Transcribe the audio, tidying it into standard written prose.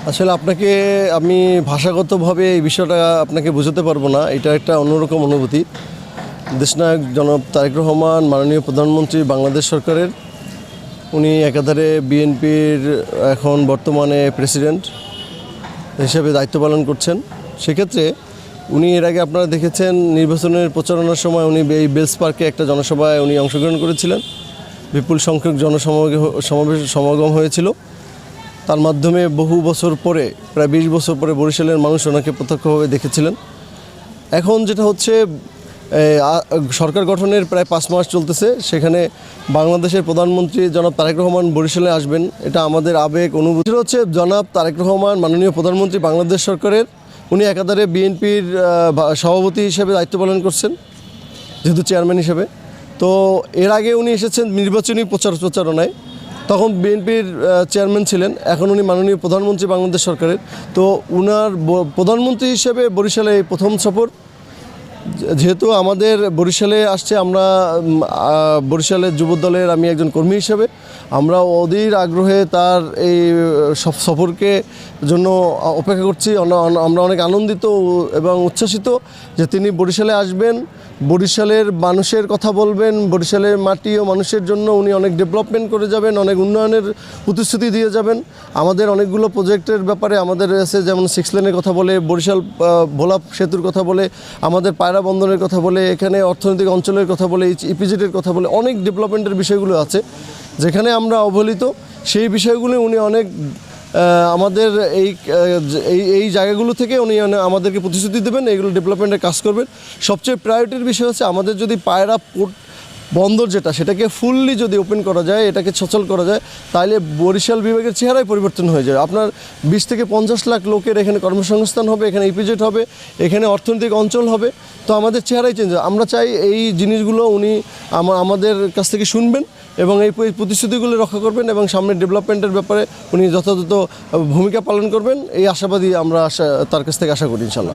আসলে আপনাকে আমি ভাষাগতভাবে এই বিষয়টা আপনাকে বোঝাতে পারবো না। এটা একটা অন্যরকম অনুভূতি। দেশনায়ক জনাব তারেক রহমান, মাননীয় প্রধানমন্ত্রী বাংলাদেশ সরকারের, উনি একাধারে বিএনপির এখন বর্তমানে প্রেসিডেন্ট হিসেবে দায়িত্ব পালন করছেন। সেক্ষেত্রে উনি এর আগে আপনারা দেখেছেন নির্বাচনের প্রচারণার সময় উনি এই বেলস পার্কে একটা জনসভায় উনি অংশগ্রহণ করেছিলেন। বিপুল সংখ্যক সমাগম হয়েছিল। তার মাধ্যমে বহু বছর পরে, প্রায় 20 বছর পরে বরিশালের মানুষ ওনাকে প্রত্যক্ষভাবে দেখেছিলেন। এখন যেটা হচ্ছে, সরকার গঠনের প্রায় 5 মাস চলতেছে, সেখানে বাংলাদেশের প্রধানমন্ত্রী জনাব তারেক রহমান বরিশালে আসবেন, এটা আমাদের আবেগ অনুভূতি। হচ্ছে জনাব তারেক রহমান মাননীয় প্রধানমন্ত্রী বাংলাদেশ সরকারের, উনি একাধারে বিএনপির সভাপতি হিসেবে দায়িত্ব পালন করছেন, যেহেতু চেয়ারম্যান হিসেবে। তো এর আগে উনি এসেছেন নির্বাচনী প্রচারণায়, তখন বিএনপির চেয়ারম্যান ছিলেন। এখন উনি মাননীয় প্রধানমন্ত্রী বাংলাদেশ সরকারের। তো উনার প্রধানমন্ত্রী হিসেবে বরিশালে এই প্রথম সফর। যেহেতু আমাদের বরিশালে আসছে, আমরা বরিশালের যুবদলের আমি একজন কর্মী হিসেবে আমরা অধীর আগ্রহে তার এই সফরকে জন্য অপেক্ষা করছি। আমরা অনেক আনন্দিত এবং উচ্ছ্বসিত যে তিনি বরিশালে আসবেন, বরিশালের মানুষের কথা বলবেন, বরিশালের মাটি ও মানুষের জন্য উনি অনেক ডেভেলপমেন্ট করে যাবেন, অনেক উন্নয়নের প্রতিশ্রুতি দিয়ে যাবেন। আমাদের অনেকগুলো প্রজেক্টের ব্যাপারে আমাদের আছে, যেমন 6 লেনের কথা বলে, বরিশাল ভোলা সেতুর কথা বলে, আমাদের পায়রা বন্দরের কথা বলে, এখানে অর্থনৈতিক অঞ্চলের কথা বলে, ইপিজেডের কথা বলে, অনেক ডেভেলপমেন্টের বিষয়গুলো আছে যেখানে আমরা অবহেলিত। সেই বিষয়গুলো উনি অনেক আমাদের এই জায়গাগুলো থেকে উনি আমাদেরকে প্রতিশ্রুতি দেবেন, এইগুলো ডেভেলপমেন্টের কাজ করবেন। সবচেয়ে প্রায়োরিটির বিষয় হচ্ছে আমাদের যদি পায়রা পোর্ট বন্দর সেটাকে ফুললি যদি ওপেন করা যায়, এটাকে সচল করা যায়, তাহলে বরিশাল বিভাগের চেহারাই পরিবর্তন হয়ে যায়। আপনার 20 থেকে 50 লাখ লোকের এখানে কর্মসংস্থান হবে, এখানে ইপিজেড হবে, এখানে অর্থনৈতিক অঞ্চল হবে। তো আমাদের চেহারাই চেঞ্জ হয়। আমরা চাই এই জিনিসগুলো উনি আমাদের কাছ থেকে শুনবেন এবং এই প্রতিশ্রুতিগুলো রক্ষা করবেন এবং সামনের ডেভেলপমেন্টের ব্যাপারে উনি যথাযথ ভূমিকা পালন করবেন, এই আশাবাদী আমরা তার কাছ থেকে আশা করি ইনশাল্লাহ।